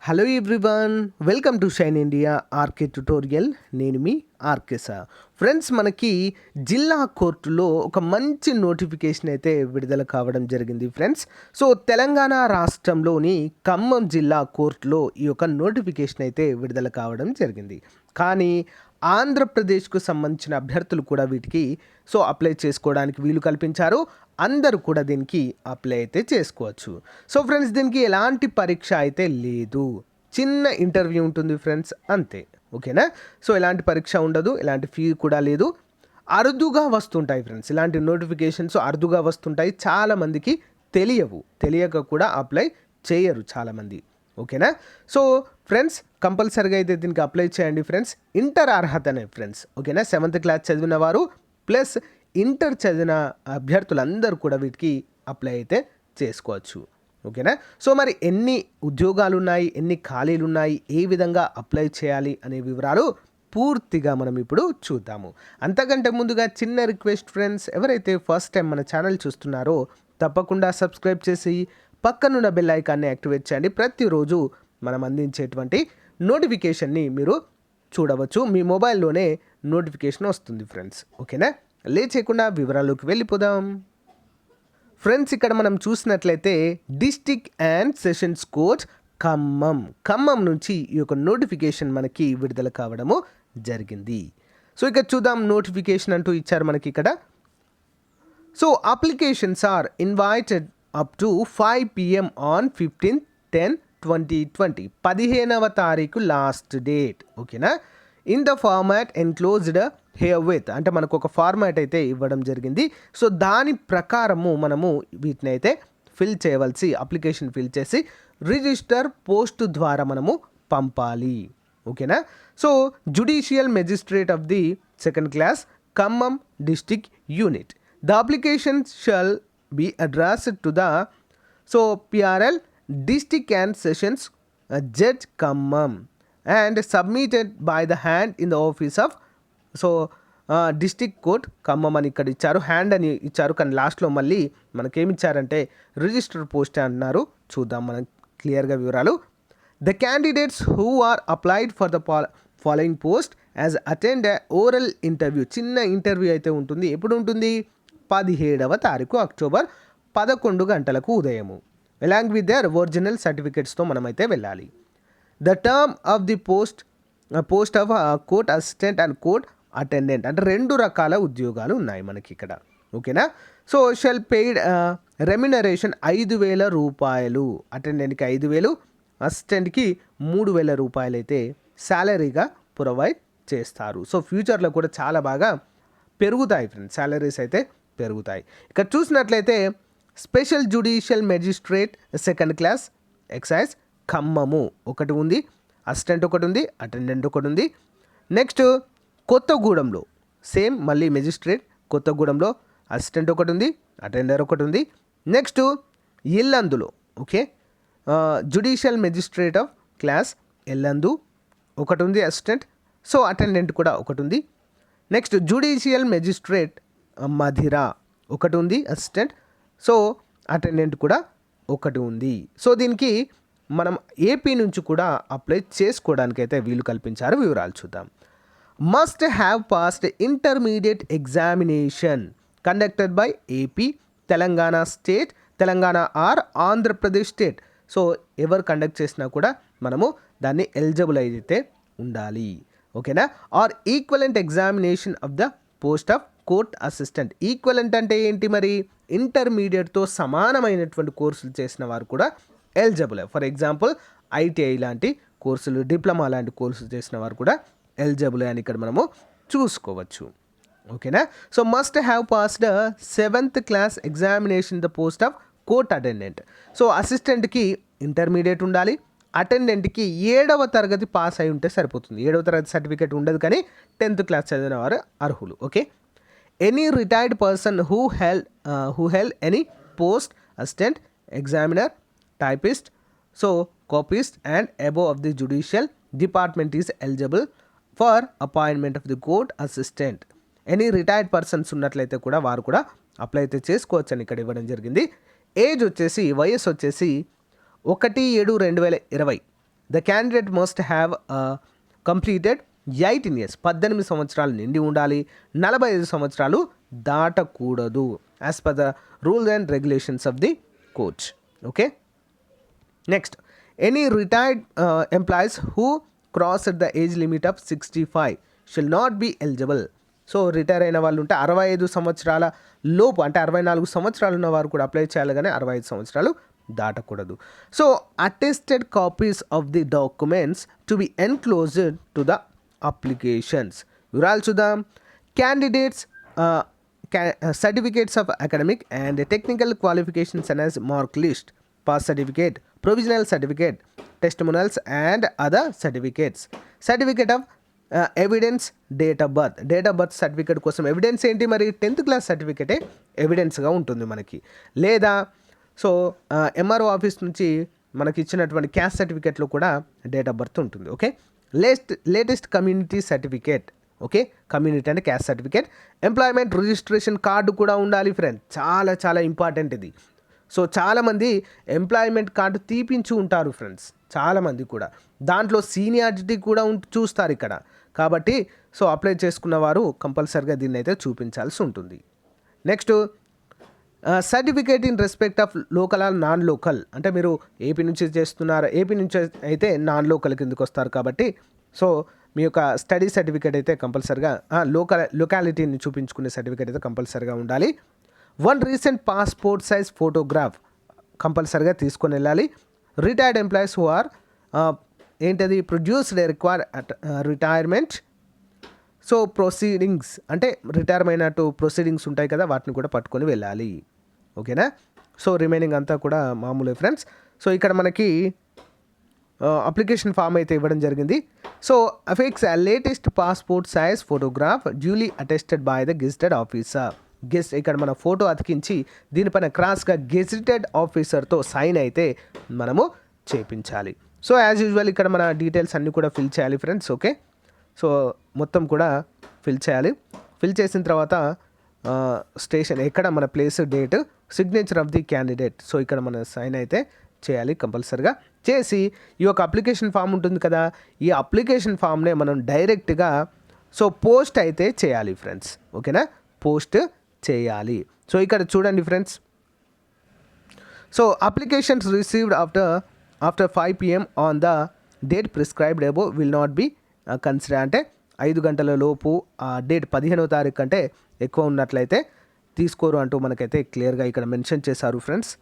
Hello everyone, welcome to Shine India RK tutorial. నేను మీ RK sir. Friends, మనకి జిల్లా కోర్టులో ఒక మంచి నోటిఫికేషన్ అయితే విడుదల కావడం జరిగింది ఫ్రెండ్స్. సో తెలంగాణ రాష్ట్రంలోని ఖమ్మం జిల్లా కోర్టులో ఈ యొక్క నోటిఫికేషన్ అయితే విడుదల కావడం జరిగింది. కానీ ఆంధ్రప్రదేశ్కు సంబంధించిన అభ్యర్థులు కూడా వీటికి అప్లై చేసుకోవడానికి వీలు కల్పించారు. అందరూ కూడా దీనికి అప్లై అయితే చేసుకోవచ్చు. సో ఫ్రెండ్స్, దీనికి ఎలాంటి పరీక్ష అయితే లేదు, చిన్న ఇంటర్వ్యూ ఉంటుంది ఫ్రెండ్స్, అంతే. ఓకేనా? సో ఎలాంటి పరీక్ష ఉండదు, ఎలాంటి ఫీ కూడా లేదు. అరుదుగా వస్తుంటాయి ఫ్రెండ్స్, ఇలాంటి నోటిఫికేషన్స్ అరుదుగా వస్తుంటాయి. చాలామందికి తెలియక కూడా అప్లై చేయరు చాలామంది. ఓకేనా? సో ఫ్రెండ్స్, కంపల్సరీగా అయితే దీనికి అప్లై చేయండి ఫ్రెండ్స్. Inter అర్హతనే friends. ఓకేనా? 7th క్లాస్ చదివిన వారు ప్లస్ ఇంటర్ చదివిన అభ్యర్థులందరూ కూడా వీటికి అప్లై అయితే చేసుకోవచ్చు. ఓకేనా? సో మరి ఎన్ని ఉద్యోగాలు ఉన్నాయి, ఎన్ని ఖాళీలు ఉన్నాయి, ఏ విధంగా అప్లై చేయాలి అనే వివరాలు పూర్తిగా మనం ఇప్పుడు చూద్దాము. అంతకంటే ముందుగా చిన్న రిక్వెస్ట్ ఫ్రెండ్స్, ఎవరైతే ఫస్ట్ టైం మన ఛానల్ చూస్తున్నారో తప్పకుండా సబ్స్క్రైబ్ చేసి పక్కనున్న బెల్ ఐకాన్ని యాక్టివేట్ చేయండి. ప్రతిరోజు మనం అందించేటువంటి నోటిఫికేషన్ని మీరు చూడవచ్చు. మీ మొబైల్లోనే నోటిఫికేషన్ వస్తుంది ఫ్రెండ్స్. ఓకేనా? లేచేయకుండా వివరాల్లోకి వెళ్ళిపోదాం. ఫ్రెండ్స్, ఇక్కడ మనం చూసినట్లయితే district and sessions court Khammam నుంచి ఈ యొక్క నోటిఫికేషన్ మనకి విడుదల కావడము జరిగింది. సో ఇక్కడ చూద్దాం, నోటిఫికేషన్ అంటూ ఇచ్చారు మనకి ఇక్కడ. So applications are invited up to 5 PM on 15/10/2020. 15వ తారీఖు లాస్ట్ డేట్. ఓకేనా? In the format enclosed here with, అంటే మనకు ఒక ఫార్మాట్ అయితే ఇవ్వడం జరిగింది. సో దాని ప్రకారము మనము వీటిని అయితే అప్లికేషన్ ఫిల్ చేసి రిజిస్టర్ పోస్ట్ ద్వారా మనము పంపాలి. ఓకేనా? So judicial magistrate of the 2nd class Khammam district unit. The application shall be addressed to the PRL District and Sessions Judge Khammam and submitted by the hand in the office of district court Khammam అని ఇక్కడ ఇచ్చారు, hand అని ఇచ్చారు. కానీ లాస్ట్లో మళ్ళీ మనకేమి ఇచ్చారంటే రిజిస్టర్ పోస్ట్ అన్నారు. చూద్దాం మనం క్లియర్గా వివరాలు. The candidates who are applied for the following post as attend oral interview. చిన్న ఇంటర్వ్యూ అయితే ఉంటుంది. ఎప్పుడు ఉంటుంది? 17వ తారీఖు అక్టోబర్ 11 గంటలకు ఉదయము. అలాంగ్ విత్ దర్ ఒరిజినల్ సర్టిఫికేట్స్తో మనమైతే వెళ్ళాలి. The term of the post of court assistant and court attendant, అంటే 2 రకాల ఉద్యోగాలు ఉన్నాయి మనకి ఇక్కడ. ఓకేనా? సో షెల్ పెయిడ్ రెమ్యునరేషన్ 5,000 రూపాయలు. అటెండెంట్కి 5,000, అసిస్టెంట్కి 3,000 రూపాయలు అయితే శాలరీగా ప్రొవైడ్ చేస్తారు. సో ఫ్యూచర్లో కూడా చాలా బాగా పెరుగుతాయి ఫ్రెండ్స్, శాలరీస్ అయితే పెరుగుతాయి. ఇక్కడ చూసినట్లయితే special judicial magistrate 2nd class excise Khammam ఒకటి ఉంది, అసిస్టెంట్ ఒకటి ఉంది, అటెండెంట్ ఒకటి ఉంది. నెక్స్ట్ కొత్తగూడెంలో సేమ్ మళ్ళీ మెజిస్ట్రేట్ కొత్తగూడెంలో అసిస్టెంట్ ఒకటి ఉంది, అటెండర్ ఒకటి ఉంది. నెక్స్ట్ ఇల్లందులో judicial magistrate of class Yellandu ఒకటి ఉంది అసిస్టెంట్. సో అటెండెంట్ కూడా ఒకటి ఉంది. నెక్స్ట్ జ్యుడిషియల్ మెజిస్ట్రేట్ మధిర ఒకటి ఉంది అసిస్టెంట్. సో అటెండెంట్ కూడా ఒకటి ఉంది. సో దీనికి మనం ఏపీ నుంచి కూడా అప్లై చేసుకోవడానికి అయితే వీలు కల్పించారు. వివరాలు చూద్దాం. Must have passed intermediate examination conducted by AP, Telangana state, Telangana or Andhra Pradesh state. So ఎవరు కండక్ట్ చేసినా కూడా మనము దాన్ని ఎలిజిబుల్ అయితే ఉండాలి. ఓకేనా? Or equivalent examination of the post of court assistant. Equivalent అంటే ఏంటి? మరి ఇంటర్మీడియట్తో సమానమైనటువంటి కోర్సులు చేసిన వారు కూడా ఎలిజిబుల్. ఫర్ ఎగ్జాంపుల్ ఐటీఐ లాంటి కోర్సులు, డిప్లొమా లాంటి కోర్సులు చేసిన వారు కూడా ఎలిజిబుల్ అని ఇక్కడ మనము చూసుకోవచ్చు. ఓకేనా? So must have passed 7th class examination the post of court attendant. So అసిస్టెంట్కి ఇంటర్మీడియట్ ఉండాలి, అటెండెంట్కి 7వ తరగతి పాస్ అయి ఉంటే సరిపోతుంది. 7వ తరగతి సర్టిఫికేట్ ఉండదు, కానీ 10th క్లాస్ చదివిన వారు అర్హులు. Okay. Any retired person who held any post assistant, examiner, typist, so copyist and above of the judicial department is eligible for appointment of the court assistant. Any retired persons ఉన్నట్లయితే కూడా వారు కూడా apply అయితే చేసుకోవచ్చు అని ఇక్కడ ఇవ్వడం జరిగింది. వయసు వచ్చేసి 1/7/2020 the candidate must have completed 18 years, 18 సంవత్సరాలు నిండి ఉండాలి, 45 సంవత్సరాలు దాటకూడదు as per the rules and regulations of the court. Okay, next, any retired employees who crossed the age limit of 65 shall not be eligible. So retire అయిన వాళ్ళు ఉంటే 65 సంవత్సరాల లోపు, అంటే 64 సంవత్సరాలు ఉన్న వారు కూడా అప్లై చేయాలి, కానీ 65 సంవత్సరాలు దాటకూడదు. So attested copies of the documents to be enclosed to the applications. వివరాలు చూద్దాం. Candidates certificates of academic and technical qualifications and as mark list, pass certificate, provisional certificate, testimonials and other certificates, certificate of evidence, date of birth. Date of birth certificate కోసం evidence ఏంటి, మరి 10th class సర్టిఫికేటే ఎవిడెన్స్గా ఉంటుంది మనకి. లేదా so MRO office నుంచి మనకి ఇచ్చినటువంటి caste సర్టిఫికేట్లో కూడా డేట్ ఆఫ్ బర్త్ ఉంటుంది. Okay, latest community certificate. Okay, community అంటే caste certificate. Employment registration card కూడా ఉండాలి ఫ్రెండ్, చాలా చాలా ఇంపార్టెంట్ ఇది. సో చాలామంది ఎంప్లాయ్మెంట్ కార్డు తీపించి ఉంటారు ఫ్రెండ్స్, చాలామంది కూడా. దాంట్లో సీనియారిటీ కూడా చూస్తారు ఇక్కడ. కాబట్టి సో అప్లై చేసుకున్న వారు కంపల్సరిగా దీన్ని అయితే చూపించాల్సి ఉంటుంది. Next, certificate in respect of local are non local. అంటే మీరు ఏపీ నుంచి చేస్తున్నారు, ఏపీ నుంచి అయితే నాన్ లోకల్ కిందకి వస్తారు కాబట్టి సో మీ యొక్క స్టడీ సర్టిఫికేట్ అయితే కంపల్సరిగా లొకాలిటీని చూపించుకునే సర్టిఫికేట్ అయితే కంపల్సరిగా ఉండాలి. 1 రీసెంట్ పాస్పోర్ట్ సైజ్ ఫోటోగ్రాఫ్ కంపల్సరిగా తీసుకొని వెళ్ళాలి. రిటైర్డ్ ఎంప్లాయీస్ హూ ఆర్ ఏంటది produced required retirement. So proceedings అంటే రిటైర్ అయినట్టు ప్రొసీడింగ్స్ ఉంటాయి కదా, వాటిని కూడా పట్టుకొని వెళ్ళాలి. ఓకేనా, సో రిమైనింగ్ అంతా కూడా మామూలే ఫ్రెండ్స్. సో ఇక్కడ మనకి అప్లికేషన్ ఫామ్ అయితే ఇవ్వడం జరిగింది. So affix latest passport size photograph duly attested by the gazetted officer. ఇక్కడ మన ఫోటో అతికించి దీనిపైన క్రాస్గా గెజిటెడ్ ఆఫీసర్తో సైన్ అయితే మనము చేపించాలి. సో యాజ్ యూజువల్ ఇక్కడ మన డీటెయిల్స్ అన్నీ కూడా ఫిల్ చేయాలి ఫ్రెండ్స్. ఓకే, సో మొత్తం కూడా ఫిల్ చేయాలి. ఫిల్ చేసిన తర్వాత స్టేషన్ ఎక్కడ మన place, date, signature of the candidate. So ఇక్కడ మన సైన్ అయితే చేయాలి కంపల్సరిగా. చేసి ఈ యొక్క అప్లికేషన్ ఫామ్ ఉంటుంది కదా, ఈ అప్లికేషన్ ఫామ్నే మనం డైరెక్ట్గా సో పోస్ట్ అయితే చేయాలి ఫ్రెండ్స్. ఓకేనా, పోస్ట్ చేయాలి. సో ఇక్కడ చూడండి friends. So applications received after 5 PM on the date prescribed above will not be consider. అంటే 5 గంటల లోపు ఆ డేట్ 15వ తారీఖు కంటే ఎక్కువ ఉన్నట్లయితే తీసుకోరు అంటూ మనకైతే క్లియర్గా ఇక్కడ మెన్షన్ చేశారు ఫ్రెండ్స్.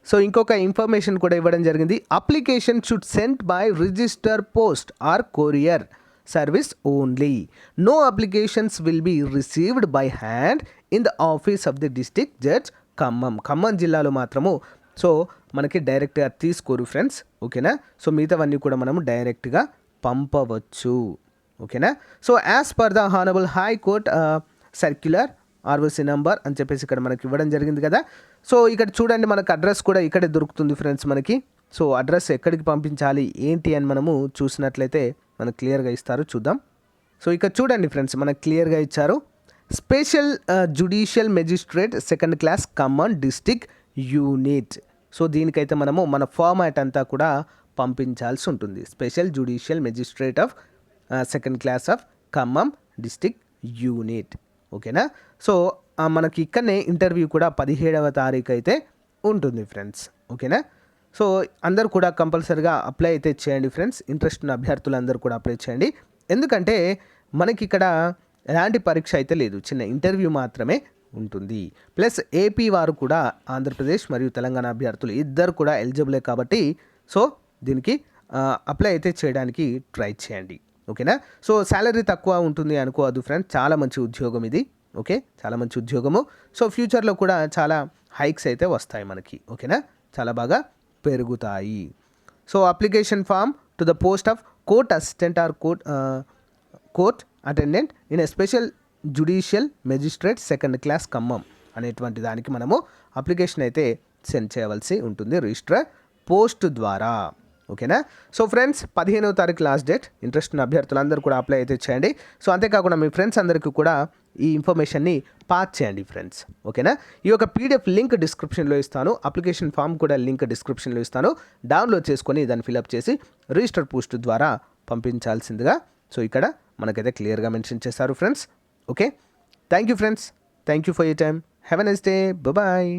సో ఇంకొక ఇన్ఫర్మేషన్ కూడా ఇవ్వడం జరిగింది. Application should sent by register post or courier service only. No applications will be received by hand in the office of the district judge Khammam జిల్లాలో మాత్రము సో మనకి డైరెక్ట్గా తీసుకోరు ఫ్రెండ్స్. ఓకేనా, సో మిగతావన్నీ కూడా మనము డైరెక్ట్గా పంపవచ్చు. ఓకేనా, so as per the honourable high court circular ROC number అని చెప్పేసి ఇక్కడ మనకి ఇవ్వడం జరిగింది కదా. సో ఇక్కడ చూడండి మనకు అడ్రస్ కూడా ఇక్కడే దొరుకుతుంది ఫ్రెండ్స్ మనకి. సో అడ్రస్ ఎక్కడికి పంపించాలి ఏంటి అని మనము చూసినట్లయితే మనకు క్లియర్గా ఇస్తారు, చూద్దాం. సో ఇక్కడ చూడండి ఫ్రెండ్స్ మనకు క్లియర్గా ఇచ్చారు. Special judicial magistrate 2nd class Khammam district unit. So దీనికైతే మనము మన ఫార్మాట్ అంతా కూడా పంపించాల్సి ఉంటుంది. Special judicial magistrate of 2nd class of Khammam district unit. ఓకేనా, సో మనకి ఇక్కడనే ఇంటర్వ్యూ కూడా 17వ తారీఖు అయితే ఉంటుంది ఫ్రెండ్స్. ఓకేనా, సో అందరూ కూడా కంపల్సరిగా అప్లై అయితే చేయండి ఫ్రెండ్స్. ఇంట్రెస్ట్ ఉన్న అభ్యర్థులు అందరూ కూడా అప్లై చేయండి. ఎందుకంటే మనకి ఇక్కడ ఎలాంటి పరీక్ష అయితే లేదు, చిన్న ఇంటర్వ్యూ మాత్రమే ఉంటుంది. ప్లస్ ఏపీ వారు కూడా ఆంధ్రప్రదేశ్ మరియు తెలంగాణ అభ్యర్థులు ఇద్దరు కూడా ఎలిజిబులే కాబట్టి సో దీనికి అప్లై అయితే చేయడానికి ట్రై చేయండి. ఓకేనా, సో శాలరీ తక్కువ ఉంటుంది అనుకోవద్దు ఫ్రెండ్స్, చాలా మంచి ఉద్యోగం ఇది. ఓకే, చాలా మంచి ఉద్యోగము. సో ఫ్యూచర్లో కూడా చాలా హైక్స్ అయితే వస్తాయి మనకి. ఓకేనా, చాలా బాగా పెరుగుతాయి. So application form to the post of court assistant or court attendant in a special judicial magistrate 2nd class Khammam అనేటువంటి దానికి మనము అప్లికేషన్ అయితే సెండ్ చేయవలసి ఉంటుంది రిజిస్టర్ పోస్ట్ ద్వారా. ఓకేనా? సో ఫ్రెండ్స్ 15వ తారీఖు లాస్ట్ డేట్. ఇంట్రెస్ట్ ఉన్న అభ్యర్థులందరూ కూడా అప్లై అయితే చేయండి. సో అంతేకాకుండా మీ ఫ్రెండ్స్ అందరికీ కూడా ఈ ఇన్ఫర్మేషన్ని పాస్ చేయండి ఫ్రెండ్స్. ఓకేనా? ఈ యొక్క పీడిఎఫ్ లింక్ డిస్క్రిప్షన్లో ఇస్తాను. అప్లికేషన్ ఫామ్ కూడా లింక్ డిస్క్రిప్షన్లో ఇస్తాను. డౌన్లోడ్ చేసుకొని దాన్ని ఫిలప్ చేసి రిజిస్టర్ పోస్ట్ ద్వారా పంపించాల్సిందిగా సో ఇక్కడ మనకైతే క్లియర్గా మెన్షన్ చేశారు friends. Okay, thank you friends. Thank you for your time. Have a nice day. Bye.